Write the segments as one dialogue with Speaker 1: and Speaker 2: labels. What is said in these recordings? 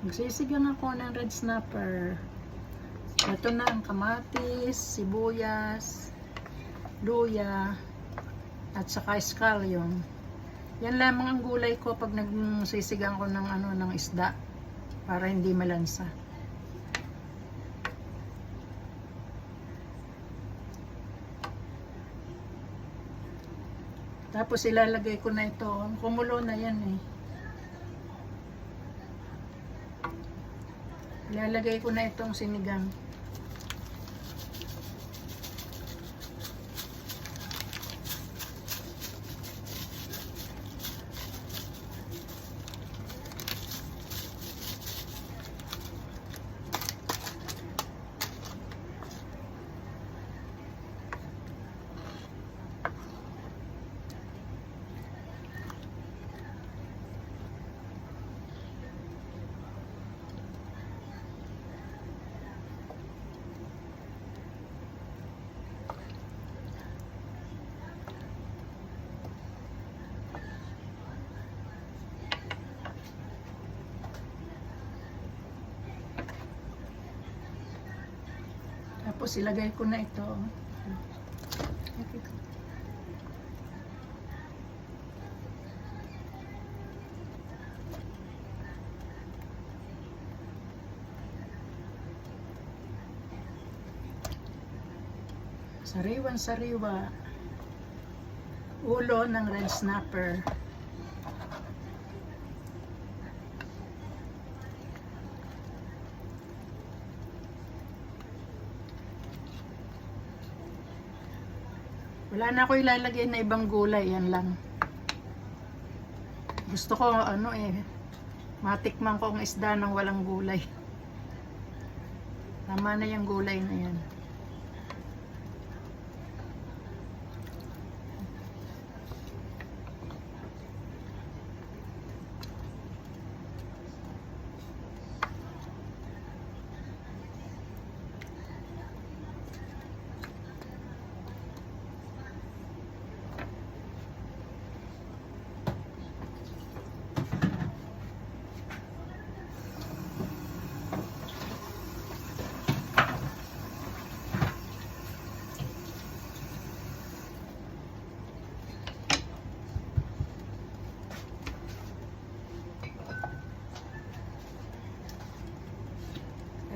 Speaker 1: Magsisigang ako ng red snapper. Ito na ang kamatis, sibuyas, luya, at saka scallion. Yan lamang ang gulay ko pag nagsisigang ko ng ng isda para hindi malansa. Tapos ilalagay ko na ito. Kumulo na yan eh. Ilalagay ko na itong sinigang. Tapos ilagay ko na ito. Sariwan-sariwa. Ulo ng red snapper. Wala na ako ilalagay na ibang gulay, yan lang. Gusto ko matikman ko ang isda ng walang gulay. Tama na yung gulay na yan.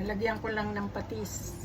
Speaker 1: Lagyan ko lang ng patis.